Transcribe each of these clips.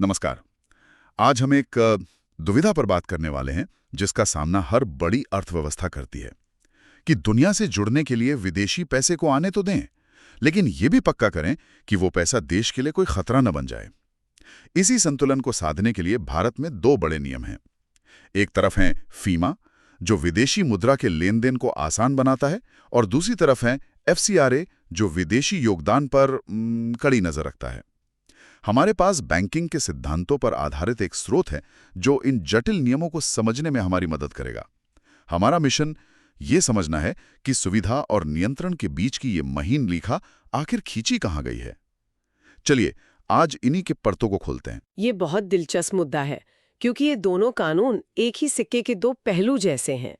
नमस्कार। आज हम एक दुविधा पर बात करने वाले हैं जिसका सामना हर बड़ी अर्थव्यवस्था करती है कि दुनिया से जुड़ने के लिए विदेशी पैसे को आने तो दें, लेकिन ये भी पक्का करें कि वो पैसा देश के लिए कोई खतरा न बन जाए। इसी संतुलन को साधने के लिए भारत में दो बड़े नियम हैं। एक तरफ है फीमा, जो विदेशी मुद्रा के लेन देन को आसान बनाता है, और दूसरी तरफ है FCRA, जो विदेशी योगदान पर कड़ी नजर रखता है। हमारे पास बैंकिंग के सिद्धांतों पर आधारित एक स्रोत है जो इन जटिल नियमों को समझने में हमारी मदद करेगा। हमारा मिशन ये समझना है कि सुविधा और नियंत्रण के बीच की ये महीन रेखा आखिर खींची कहाँ गई है। चलिए आज इन्हीं के परतों को खोलते हैं। ये बहुत दिलचस्प मुद्दा है क्योंकि ये दोनों कानून एक ही सिक्के के दो पहलू जैसे हैं।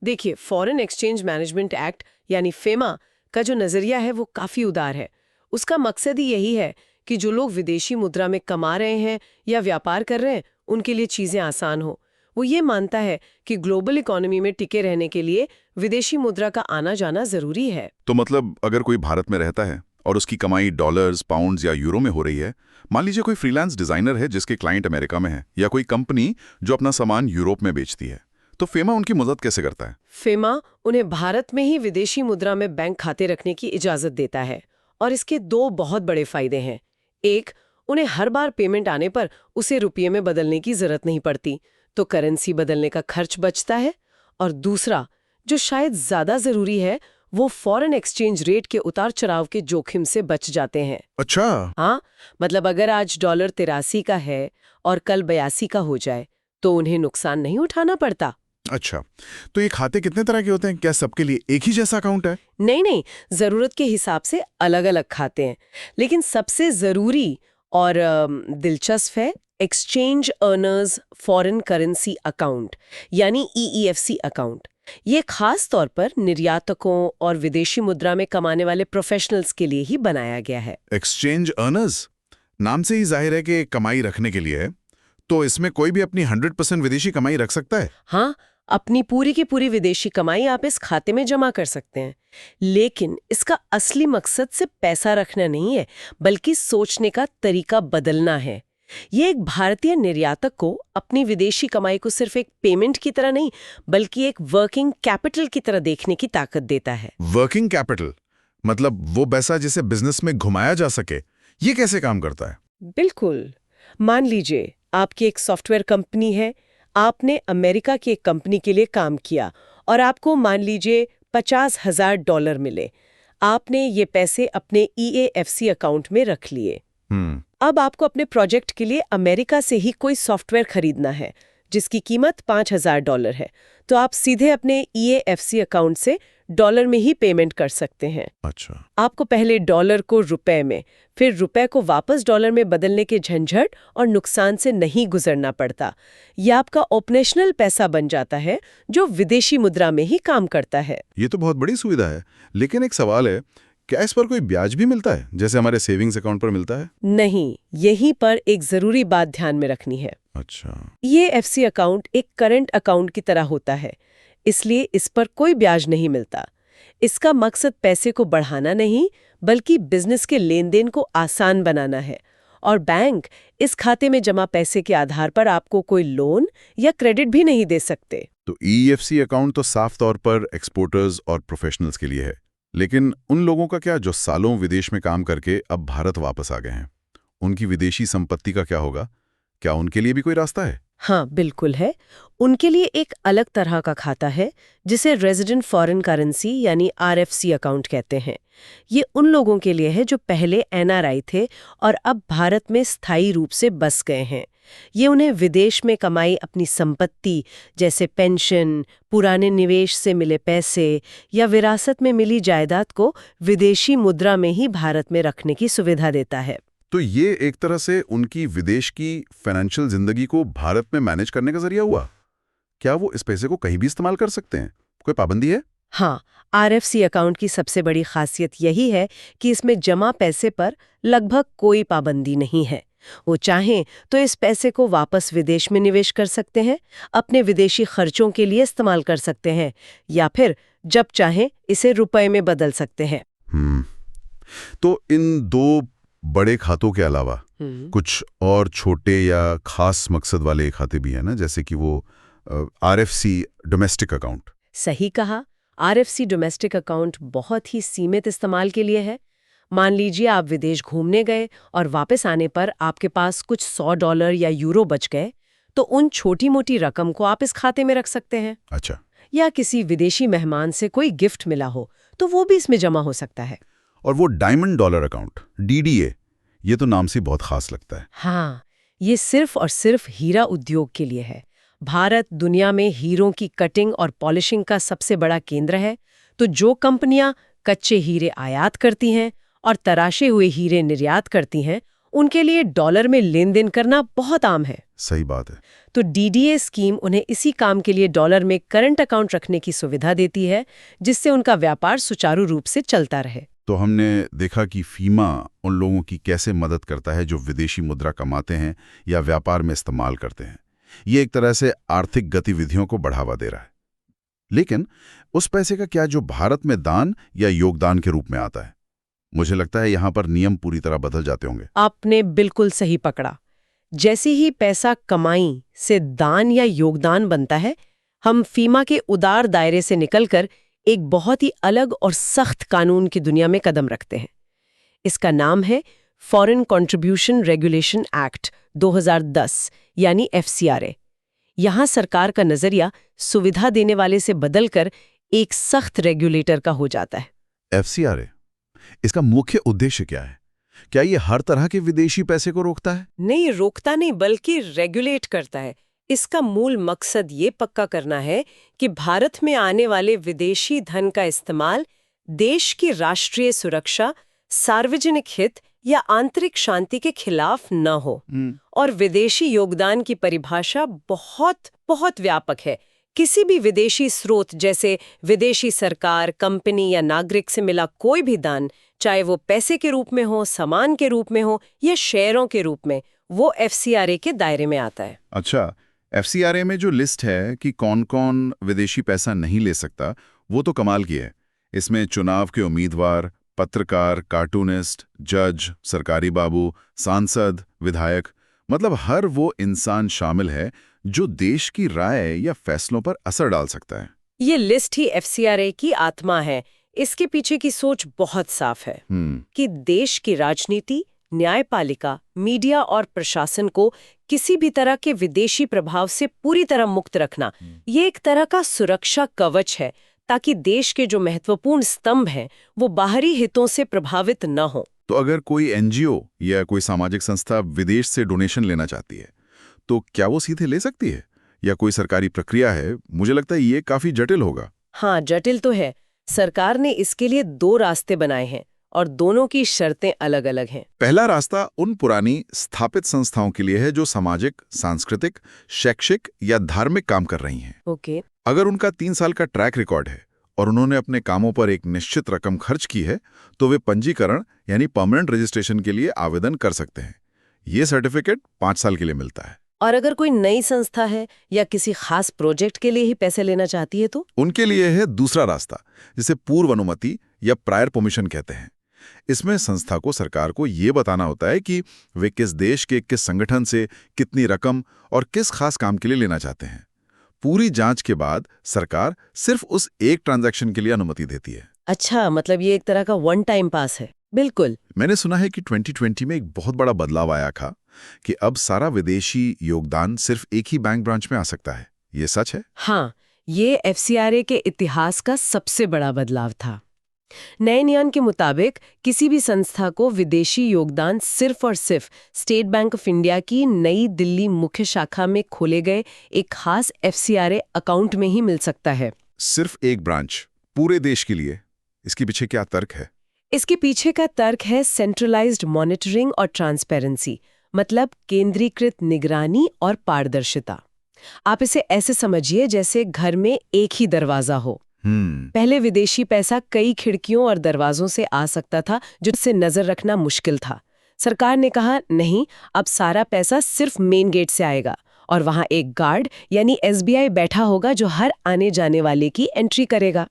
देखिए, फॉरेन एक्सचेंज मैनेजमेंट एक्ट यानी फेमा का जो नजरिया है वो काफी उदार है। उसका मकसद ही यही है कि जो लोग विदेशी मुद्रा में कमा रहे हैं या व्यापार कर रहे हैं उनके लिए चीजें आसान हो। वो ये मानता है कि ग्लोबल इकोनॉमी में टिके रहने के लिए विदेशी मुद्रा का आना जाना जरूरी है। तो मतलब अगर कोई भारत में रहता है और उसकी कमाई डॉलर्स, पाउंड्स या यूरो में हो रही है, मान लीजिए कोई फ्रीलांस डिजाइनर है जिसके क्लाइंट अमेरिका में है, या कोई कंपनी जो अपना सामान यूरोप में बेचती है, तो फेमा उनकी मदद कैसे करता है? फेमा उन्हें भारत में ही विदेशी मुद्रा में बैंक खाते रखने की इजाजत देता है और इसके दो बहुत बड़े फायदे हैं। एक, उन्हें हर बार पेमेंट आने पर उसे रुपये में बदलने की जरूरत नहीं पड़ती, तो करेंसी बदलने का खर्च बचता है। और दूसरा, जो शायद ज्यादा जरूरी है, वो फॉरेन एक्सचेंज रेट के उतार चढ़ाव के जोखिम से बच जाते हैं। अच्छा। हाँ, मतलब अगर आज डॉलर 83 का है और कल 82 का हो जाए तो उन्हें नुकसान नहीं उठाना पड़ता। अच्छा, तो ये खाते कितने तरह के होते हैं? क्या सबके लिए एक ही जैसा अकाउंट है? नहीं नहीं, जरूरत के हिसाब से अलग अलग खाते हैं, लेकिन सबसे जरूरी और दिलचस्प है exchange earners foreign currency account यानी EEFC अकाउंट। ये खास तौर पर निर्यातकों और विदेशी मुद्रा में कमाने वाले प्रोफेशनल्स के लिए ही बनाया गया है। एक्सचेंज अर्नर्स, नाम से ही जाहिर है कि कमाई रखने के लिए है। तो इसमें कोई भी अपनी 100% विदेशी कमाई रख सकता है? हाँ, अपनी पूरी की पूरी विदेशी कमाई आप इस खाते में जमा कर सकते हैं, लेकिन इसका असली मकसद सिर्फ पैसा रखना नहीं है, बल्कि सोचने का तरीका बदलना है। ये एक भारतीय निर्यातक को अपनी विदेशी कमाई को सिर्फ एक पेमेंट की तरह नहीं, बल्कि एक वर्किंग कैपिटल की तरह देखने की ताकत देता है। वर्किंग कैपिटल मतलब वो पैसा जिसे बिजनेस में घुमाया जा सके। ये कैसे काम करता है? बिल्कुल, मान लीजिए आपकी एक सॉफ्टवेयर कंपनी है, आपने अमेरिका की एक कंपनी के लिए काम किया और आपको मान लीजिए $50,000 मिले। आपने ये पैसे अपने EAFC अकाउंट में रख लिए। अब आपको अपने प्रोजेक्ट के लिए अमेरिका से ही कोई सॉफ्टवेयर खरीदना है जिसकी कीमत $5,000 है, तो आप सीधे अपने EAFC अकाउंट से डॉलर में ही पेमेंट कर सकते हैं। अच्छा। आपको पहले डॉलर को रुपए में, फिर रुपए को वापस डॉलर में बदलने के झंझट और नुकसान से नहीं गुजरना पड़ता। यह आपका ऑपरेशनल पैसा बन जाता है जो विदेशी मुद्रा में ही काम करता है। ये तो बहुत बड़ी सुविधा है, लेकिन एक सवाल है, क्या इस पर कोई ब्याज भी मिलता है जैसे हमारे सेविंग्स अकाउंट पर मिलता है? नहीं, यहीं पर एक जरूरी बात ध्यान में रखनी है। अच्छा। ये EAFC अकाउंट एक करंट अकाउंट की तरह होता है, इसलिए इस पर कोई ब्याज नहीं मिलता। इसका मकसद पैसे को बढ़ाना नहीं, बल्कि बिजनेस के लेन देन को आसान बनाना है। और बैंक इस खाते में जमा पैसे के आधार पर आपको कोई लोन या क्रेडिट भी नहीं दे सकते। तो EEFC अकाउंट तो साफ तौर पर एक्सपोर्टर्स और प्रोफेशनल्स के लिए है, लेकिन उन लोगों का क्या जो सालों विदेश में काम करके अब भारत वापस आ गए हैं? उनकी विदेशी संपत्ति का क्या होगा? क्या उनके लिए भी कोई रास्ता है? हाँ, बिल्कुल है। उनके लिए एक अलग तरह का खाता है जिसे रेजिडेंट फॉरेन करेंसी यानी RFC अकाउंट कहते हैं। ये उन लोगों के लिए है जो पहले NRI थे और अब भारत में स्थायी रूप से बस गए हैं। ये उन्हें विदेश में कमाई अपनी संपत्ति जैसे पेंशन, पुराने निवेश से मिले पैसे या विरासत में मिली जायदाद को विदेशी मुद्रा में ही भारत में रखने की सुविधा देता है। तो ये एक तरह से उनकी विदेश की फाइनेंशियल जिंदगी को भारत में मैनेज करने का जरिया हुआ। क्या वो इस पैसे को कहीं भी इस्तेमाल कर सकते हैं? कोई पाबंदी है? हाँ, RFC अकाउंट की सबसे बड़ी खासियत यही है कि इसमें जमा पैसे पर लगभग कोई पाबंदी नहीं है। वो चाहें तो इस पैसे को वापस विदेश में निवेश कर सकते हैं, अपने विदेशी खर्चों के लिए इस्तेमाल कर सकते हैं, या फिर जब चाहें इसे रुपए में बदल सकते हैं। तो इन दो बड़े खातों के अलावा कुछ और छोटे या खास मकसद वाले खाते भी हैं ना, जैसे कि वो RFC डोमेस्टिक अकाउंट। सही कहा। RFC डोमेस्टिक अकाउंट बहुत ही सीमित इस्तेमाल के लिए है। मान लीजिए आप विदेश घूमने गए और वापस आने पर आपके पास कुछ $100 या यूरो बच गए, तो उन छोटी मोटी रकम को आप इस खाते में रख सकते हैं। अच्छा। या किसी विदेशी मेहमान से कोई गिफ्ट मिला हो तो वो भी इसमें जमा हो सकता है। और वो डायमंड डॉलर अकाउंट DDA, ये तो नाम से बहुत खास लगता है। हाँ, ये सिर्फ और सिर्फ हीरा उद्योग के लिए है। भारत दुनिया में हीरों की कटिंग और पॉलिशिंग का सबसे बड़ा केंद्र है, तो जो कंपनियां कच्चे हीरे आयात करती हैं और तराशे हुए हीरे निर्यात करती हैं, उनके लिए डॉलर में लेन देन करना बहुत आम है। सही बात है। तो DDA स्कीम उन्हें इसी काम के लिए डॉलर में करंट अकाउंट रखने की सुविधा देती है, जिससे उनका व्यापार सुचारू रूप से चलता रहे। तो हमने देखा कि फीमा उन लोगों की कैसे मदद करता है जो विदेशी मुद्रा कमाते हैं या व्यापार में इस्तेमाल करते हैं। ये एक तरह से आर्थिक गतिविधियों को बढ़ावा दे रहा है। लेकिन उस पैसे का क्या जो भारत में दान या योगदान के रूप में आता है? मुझे लगता है यहाँ पर नियम पूरी तरह बदल जाते होंगे। आपने बिल्कुल सही पकड़ा। जैसे ही पैसा कमाई से दान या योगदान बनता है, हम फीमा के उदार दायरे से निकलकर एक बहुत ही अलग और सख्त कानून की दुनिया में कदम रखते हैं। इसका नाम है फॉरेन कंट्रीब्यूशन रेगुलेशन एक्ट 2010 यानी FCRA। यहाँ सरकार का नजरिया सुविधा देने वाले से बदलकर एक सख्त रेगुलेटर का हो जाता है। FCRA, इसका मुख्य उद्देश्य क्या है? क्या ये हर तरह के विदेशी पैसे को रोकता है? नहीं, रोकता नहीं, बल्कि रेगुलेट करता है। इसका मूल मकसद ये पक्का करना है कि भारत में आने वाले विदेशी धन का इस्तेमाल देश की राष्ट्रीय सुरक्षा, सार्वजनिक हित या आंतरिक शांति के खिलाफ न हो। और विदेशी योगदान की परिभाषा बहुत बहुत व्यापक है। किसी भी विदेशी स्रोत जैसे विदेशी सरकार, कंपनी या नागरिक से मिला कोई भी दान, चाहे वो पैसे के रूप में हो, सामान के रूप में हो या शेयरों के रूप में, वो FCRA के दायरे में आता है। अच्छा, FCRA में जो लिस्ट है कि कौन-कौन विदेशी पैसा नहीं ले सकता, वो तो कमाल की है। इसमें चुनाव के उम्मीदवार, पत्रकार, कार्टूनिस्ट, जज, सरकारी बाबू, सांसद, विधायक, मतलब हर वो इंसान शामिल है जो देश की राय या फैसलों पर असर डाल सकता है। ये लिस्ट ही FCRA की आत्मा है। इसके पीछे की सोच बहुत साफ है कि देश की राजनीति, न्यायपालिका, मीडिया और प्रशासन को किसी भी तरह के विदेशी प्रभाव से पूरी तरह मुक्त रखना, ये एक तरह का सुरक्षा कवच है, ताकि देश के जो महत्वपूर्ण स्तंभ हैं वो बाहरी हितों से प्रभावित न हो। तो अगर कोई NGO या कोई सामाजिक संस्था विदेश से डोनेशन लेना चाहती है, तो क्या वो सीधे ले सकती है या कोई सरकारी प्रक्रिया है? मुझे लगता है ये काफी जटिल होगा। हाँ, जटिल तो है। सरकार ने इसके लिए 2 रास्ते बनाए हैं और दोनों की शर्तें अलग-अलग हैं। पहला रास्ता उन पुरानी स्थापित संस्थाओं के लिए है जो सामाजिक, सांस्कृतिक, शैक्षिक या धार्मिक काम कर रही हैं। ओके। अगर उनका 3 साल का ट्रैक रिकॉर्ड है और उन्होंने अपने कामों पर एक निश्चित रकम खर्च की है, तो वे पंजीकरण यानी परमानेंट रजिस्ट्रेशन के लिए आवेदन कर सकते हैं। ये सर्टिफिकेट 5 साल के लिए मिलता है। और अगर कोई नई संस्था है या किसी खास प्रोजेक्ट के लिए ही पैसे लेना चाहती है तो उनके लिए है दूसरा रास्ता, जिसे पूर्व अनुमति या प्रायर परमिशन कहते हैं। इसमें संस्था को सरकार को ये बताना होता है कि वे किस देश के किस संगठन से कितनी रकम और किस खास काम के लिए लेना चाहते हैं। पूरी जांच के बाद सरकार सिर्फ उस एक ट्रांजैक्शन के लिए अनुमति देती है। अच्छा, मतलब ये एक तरह का वन टाइम पास है। बिल्कुल। मैंने सुना है कि 2020 में एक बहुत बड़ा बदलाव आया था कि अब सारा विदेशी योगदान सिर्फ एक ही बैंक ब्रांच में आ सकता है। ये सच है? हाँ, ये FCRA के इतिहास का सबसे बड़ा बदलाव था। नए नियम के मुताबिक किसी भी संस्था को विदेशी योगदान सिर्फ और सिर्फ स्टेट बैंक ऑफ इंडिया की नई दिल्ली मुख्य शाखा में खोले गए एक खास FCRA अकाउंट में ही मिल सकता है। सिर्फ एक ब्रांच पूरे देश के लिए? इसके पीछे क्या तर्क है? इसके पीछे का तर्क है सेंट्रलाइज्ड मॉनिटरिंग और ट्रांसपेरेंसी, मतलब केंद्रीकृत निगरानी और पारदर्शिता। आप इसे ऐसे समझिए जैसे घर में एक ही दरवाजा हो। पहले विदेशी पैसा कई खिड़कियों और दरवाजों से आ सकता था, जिससे नजर रखना मुश्किल था। सरकार ने कहा नहीं, अब सारा पैसा सिर्फ मेन गेट से आएगा और वहां एक गार्ड यानी SBI बैठा होगा जो हर आने जाने वाले की एंट्री करेगा।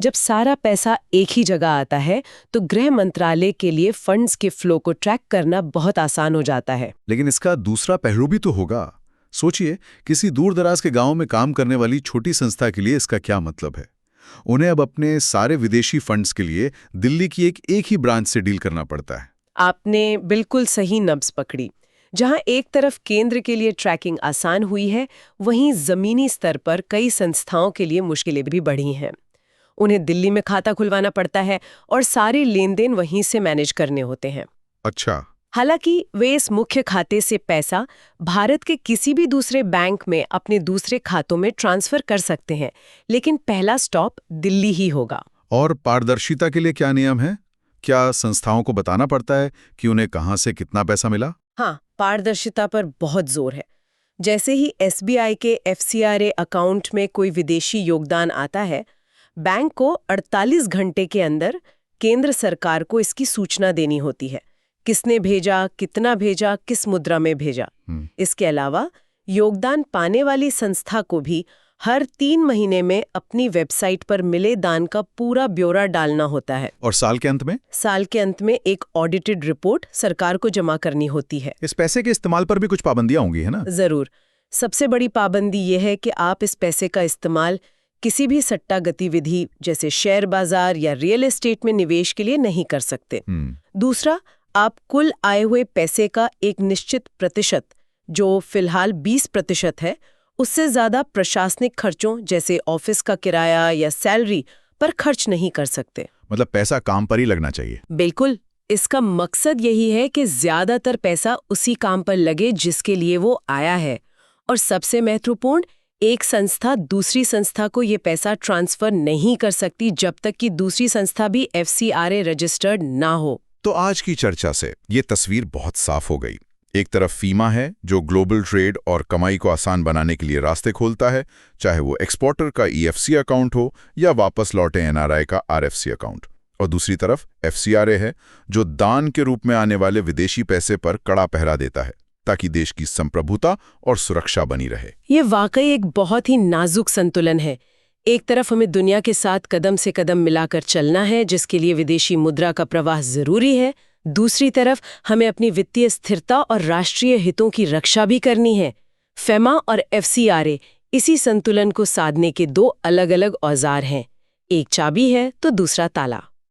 जब सारा पैसा एक ही जगह आता है तो गृह मंत्रालय के लिए फंड्स के फ्लो को ट्रैक करना बहुत आसान हो जाता है। लेकिन इसका दूसरा पहलू भी तो होगा। सोचिए, किसी दूर दराज के गांव में काम करने वाली छोटी संस्था के लिए इसका क्या मतलब है। उन्हें अब अपने सारे विदेशी फंड्स के लिए दिल्ली की एक ही ब्रांच से डील करना पड़ता है। आपने बिल्कुल सही नब्ज पकड़ी। जहां एक तरफ केंद्र के लिए ट्रैकिंग आसान हुई है, वहीं जमीनी स्तर पर कई संस्थाओं के लिए मुश्किलें भी बढ़ी हैं। उन्हें दिल्ली में खाता खुलवाना पड़ता है और सारे लेन देन वहीं से मैनेज करने होते हैं। अच्छा। हालांकि वे इस मुख्य खाते से पैसा भारत के किसी भी दूसरे बैंक में अपने दूसरे खातों में ट्रांसफर कर सकते हैं, लेकिन पहला स्टॉप दिल्ली ही होगा। और पारदर्शिता के लिए क्या नियम है? क्या संस्थाओं को बताना पड़ता है कि उन्हें कहां से कितना पैसा मिला? हाँ, पारदर्शिता पर बहुत जोर है। जैसे ही SBI के FCRA अकाउंट में कोई विदेशी योगदान आता है, बैंक को 48 घंटे के अंदर केंद्र सरकार को इसकी सूचना देनी होती है। किसने भेजा, कितना भेजा, किस मुद्रा में भेजा। इसके अलावा योगदान पाने वाली संस्था को भी हर 3 महीने में अपनी वेबसाइट पर मिले दान का पूरा ब्यौरा डालना होता है। और साल के अंत में? साल के अंत में एक ऑडिटेड रिपोर्ट सरकार को जमा करनी होती है। इस पैसे के इस्तेमाल पर भी कुछ पाबंदियां होंगी, है ना? जरूर। सबसे बड़ी पाबंदी यह है कि आप इस पैसे का इस्तेमाल किसी भी सट्टा गतिविधि जैसे शेयर बाजार या रियल एस्टेट में निवेश के लिए नहीं कर सकते। दूसरा, आप कुल आए हुए पैसे का एक निश्चित प्रतिशत, जो फिलहाल 20% है, उससे ज्यादा प्रशासनिक खर्चों जैसे ऑफिस का किराया या सैलरी पर खर्च नहीं कर सकते। मतलब पैसा काम पर ही लगना चाहिए। बिल्कुल। इसका मकसद यही है कि ज्यादातर पैसा उसी काम पर लगे जिसके लिए वो आया है। और सबसे महत्वपूर्ण, एक संस्था दूसरी संस्था को ये पैसा ट्रांसफर नहीं कर सकती जब तक कि दूसरी संस्था भी FCRA रजिस्टर्ड ना हो। तो आज की चर्चा से ये तस्वीर बहुत साफ हो गई। एक तरफ फीमा है जो ग्लोबल ट्रेड और कमाई को आसान बनाने के लिए रास्ते खोलता है, चाहे वो एक्सपोर्टर का EFC अकाउंट हो या वापस लौटे NRI का RFC अकाउंट। और दूसरी तरफ FCRA है जो दान के रूप में आने वाले विदेशी पैसे पर कड़ा पहरा देता है ताकि देश की संप्रभुता और सुरक्षा बनी रहे। ये वाकई एक बहुत ही नाजुक संतुलन है। एक तरफ हमें दुनिया के साथ कदम से कदम मिलाकर चलना है, जिसके लिए विदेशी मुद्रा का प्रवाह जरूरी है। दूसरी तरफ हमें अपनी वित्तीय स्थिरता और राष्ट्रीय हितों की रक्षा भी करनी है। फेमा और FCRA इसी संतुलन को साधने के 2 अलग-अलग औजार हैं। एक चाबी है तो दूसरा ताला।